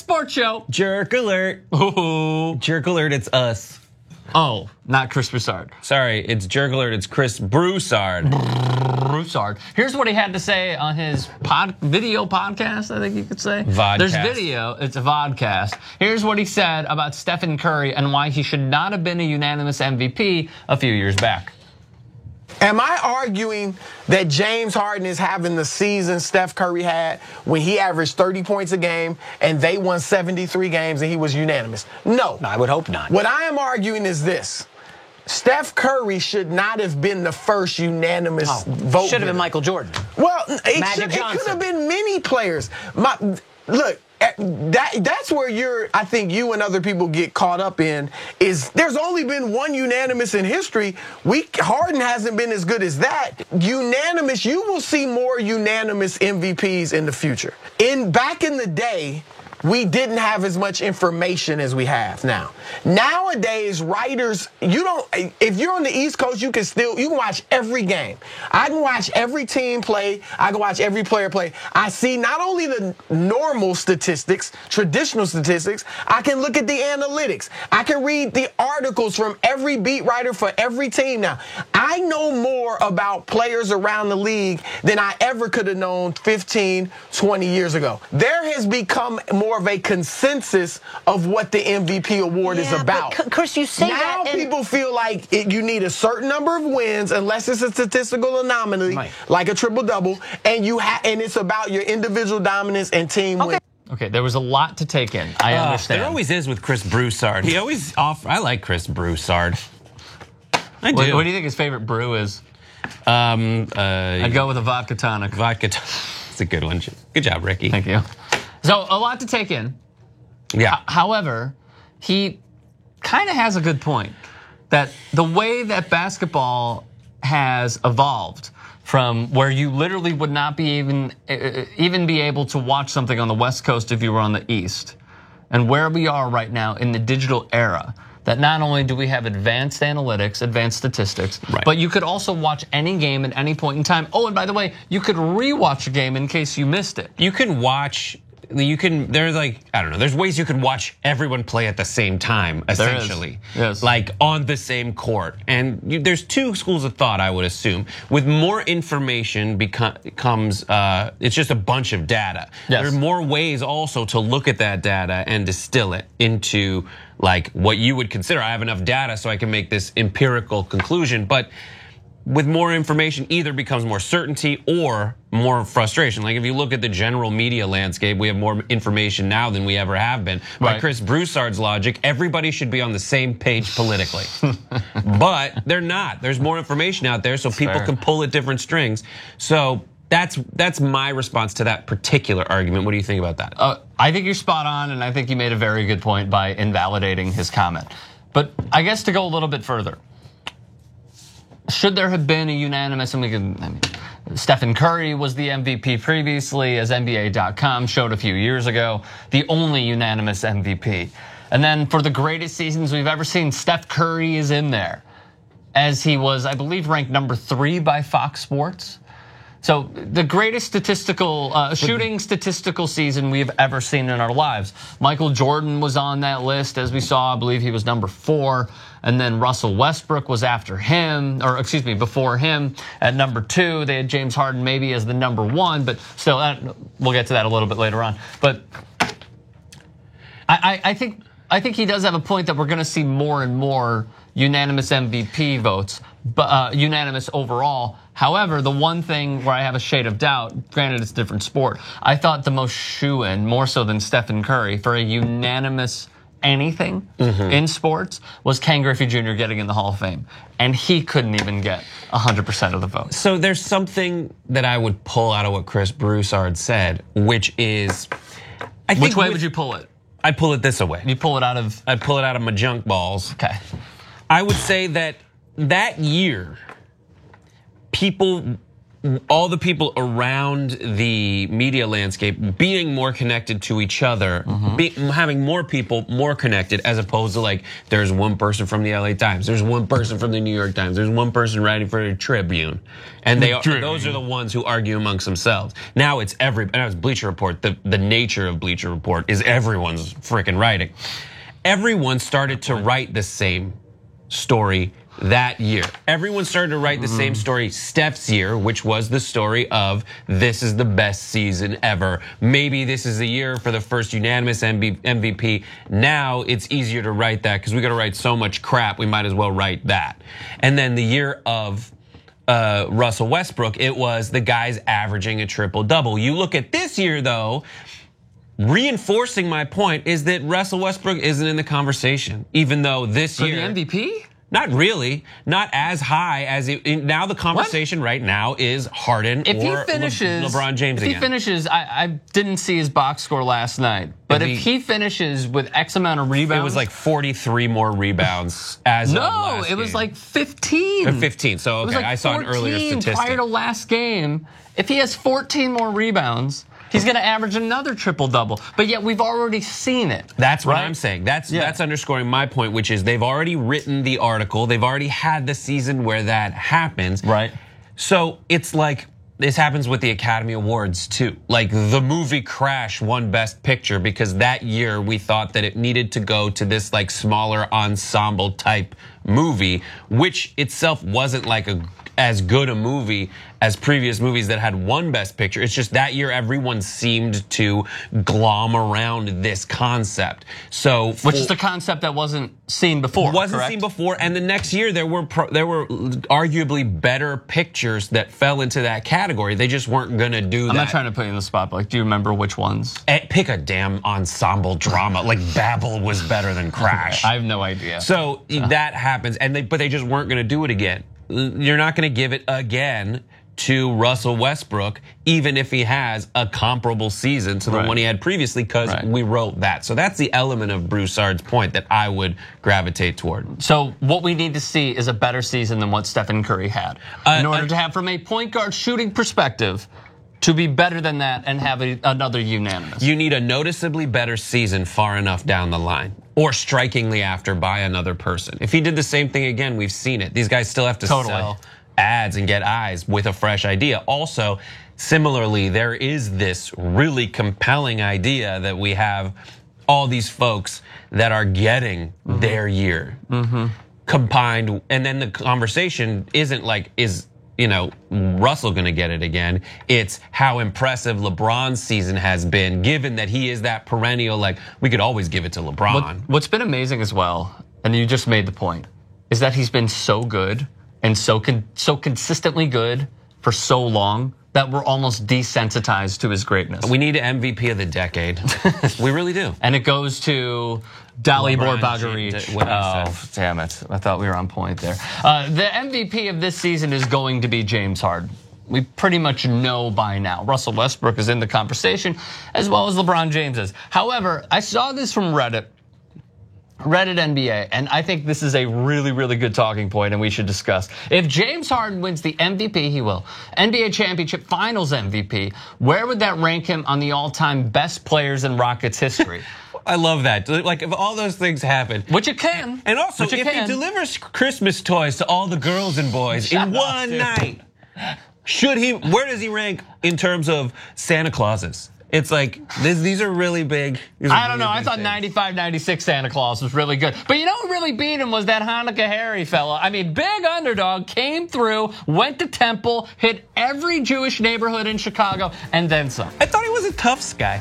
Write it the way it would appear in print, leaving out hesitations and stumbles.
sports show. Jerk alert. Ooh. Jerk alert, it's us. Oh, not Chris Broussard. Sorry, it's Jerk alert, it's Chris Broussard. Broussard. Here's what he had to say on his video podcast, I think you could say. Vodcast. There's video, it's a vodcast. Here's what he said about Stephen Curry and why he should not have been a unanimous MVP a few years back. Am I arguing that James Harden is having the season Steph Curry had when he averaged 30 points a game and they won 73 games and he was unanimous? No. I would hope not. What I am arguing is this. Steph Curry should not have been the first unanimous vote. Should have been Michael Jordan. Well, it Johnson. could have been many players. Look, that's where I think you and other people get caught up in is there's only been one unanimous in history. Harden hasn't been as good as that. Unanimous, you will see more unanimous MVPs in the future. Back in the day, we didn't have as much information as we have now. Nowadays, writers, if you're on the East Coast, you can watch every game. I can watch every team play. I can watch every player play. I see not only the normal statistics, traditional statistics, I can look at the analytics. I can read the articles from every beat writer for every team now. I know more about players around the league than I ever could have known 15, 20 years ago. There has become more of a consensus of what the MVP award is about. But Chris, you say now that people feel like you need a certain number of wins, unless it's a statistical anomaly, like a triple-double, and it's about your individual dominance and team wins. Okay, there was a lot to take in. I understand. There always is with Chris Broussard. I like Chris Broussard. I do. What do you think his favorite brew is? I'd go with a vodka tonic. It's a good one. Good job, Ricky. Thank you. So a lot to take in. Yeah. However, he kind of has a good point that the way that basketball has evolved from where you literally would not be even be able to watch something on the West Coast if you were on the East, and where we are right now in the digital era, that not only do we have advanced analytics, advanced statistics, but you could also watch any game at any point in time. Oh, and by the way, you could rewatch a game in case you missed it. You can watch. There's there's ways you can watch everyone play at the same time, essentially. Yes. Like on the same court. And there's two schools of thought, I would assume. With more information comes, it's just a bunch of data. Yes. There are more ways also to look at that data and distill it into like what you would consider, I have enough data so I can make this empirical conclusion. But with more information, either becomes more certainty or more frustration. Like if you look at the general media landscape, we have more information now than we ever have been. By Chris Broussard's logic, everybody should be on the same page politically. But they're not. There's more information out there, so people can pull at different strings. So that's my response to that particular argument. What do you think about that? I think you're spot on, and I think you made a very good point by invalidating his comment. But I guess to go a little bit further, should there have been a unanimous, Stephen Curry was the MVP previously, as NBA.com showed a few years ago, the only unanimous MVP. And then for the greatest seasons we've ever seen, Steph Curry is in there, as he was, I believe, ranked number 3 by Fox Sports. So the greatest shooting statistical season we've ever seen in our lives. Michael Jordan was on that list, as we saw. I believe he was number 4. And then Russell Westbrook was before him at number 2. They had James Harden maybe as the number 1, but still, we'll get to that a little bit later on. But I think he does have a point that we're going to see more and more unanimous MVP votes, but unanimous overall. However, the one thing where I have a shade of doubt, granted it's a different sport, I thought the most shoo-in, more so than Stephen Curry, for a unanimous anything in sports was Ken Griffey Jr. getting in the Hall of Fame. And he couldn't even get 100% of the vote. So there's something that I would pull out of what Chris Broussard said, which is, which way would you pull it? I'd pull it this way. You pull it out of? I'd pull it out of my junk balls. Okay. I would say that year, people all the people around the media landscape being more connected to each other, having more people more connected, as opposed to like there's one person from the LA Times, there's one person from the New York Times, there's one person writing for the Tribune, and those are the ones who argue amongst themselves. Now it's and it's Bleacher Report. The nature of Bleacher Report is everyone's freaking writing. Everyone started to write the same story that year. Everyone started to write the same story Steph's year, which was the story of this is the best season ever. Maybe this is the year for the first unanimous MVP. Now it's easier to write that because we got to write so much crap. We might as well write that. And then the year of Russell Westbrook, it was the guys averaging a triple-double. You look at this year though, reinforcing my point is that Russell Westbrook isn't in the conversation, even though this year for the MVP. Not really, not as high as now. The conversation right now is Harden if or he finishes, LeBron James again. If he finishes, I didn't see his box score last night, but if he finishes with X amount of rebounds, it was like 43 more rebounds as of last it was game. like 15. 15. So okay, Like I saw an earlier statistic prior to last game. If he has 14 more rebounds, he's going to average another triple-double, but yet we've already seen it. That's what right? I'm saying. That's underscoring my point, which is they've already written the article. They've already had the season where that happens. Right. So it's like this happens with the Academy Awards too. Like the movie Crash won Best Picture because that year we thought that it needed to go to this like smaller ensemble type movie, which itself wasn't like as good a movie as previous movies that had won Best Picture. It's just that year everyone seemed to glom around this concept. So which is the concept that wasn't seen before. Wasn't correct? seen before, and the next year there were arguably better pictures that fell into that category. They just weren't gonna do that. I'm not trying to put you in the spot, but like, do you remember which ones? Pick a damn ensemble drama. Like Babel was better than Crash. I have no idea. So that happens, but they just weren't gonna do it again. You're not gonna give it again to Russell Westbrook, even if he has a comparable season to the one he had previously, because we wrote that. So that's the element of Broussard's point that I would gravitate toward. So what we need to see is a better season than what Stephen Curry had. In order to have, from a point guard shooting perspective, to be better than that and have another unanimous. You need a noticeably better season far enough down the line, or strikingly after by another person. If he did the same thing again, we've seen it. These guys still have to sell ads and get eyes with a fresh idea. Also, similarly, there is this really compelling idea that we have all these folks that are getting their year combined, and then the conversation isn't like, is Russell gonna get it again? It's how impressive LeBron's season has been, given that he is that perennial, like, we could always give it to LeBron. What's been amazing as well, and you just made the point, is that he's been so good and so consistently good for so long that we're almost desensitized to his greatness. We need an MVP of the decade. We really do. And it goes to Dalibor Bogaric. Oh, damn it. I thought we were on point there. The MVP of this season is going to be James Harden. We pretty much know by now. Russell Westbrook is in the conversation, as well as LeBron James is. However, I saw this from Reddit NBA, and I think this is a really, really good talking point, and we should discuss. If James Harden wins the MVP, he will, NBA Championship Finals MVP, where would that rank him on the all-time best players in Rockets history? I love that. Like, if all those things happen. Which it can. And also, if he delivers Christmas toys to all the girls and boys in one night, where does he rank in terms of Santa Clauses? It's like, these are really big. I don't know. I thought 95, 96 Santa Claus was really good. But you know what really beat him was that Hanukkah Harry fella. I mean, big underdog, came through, went to Temple, hit every Jewish neighborhood in Chicago, and then some. I thought he was a Tufts guy.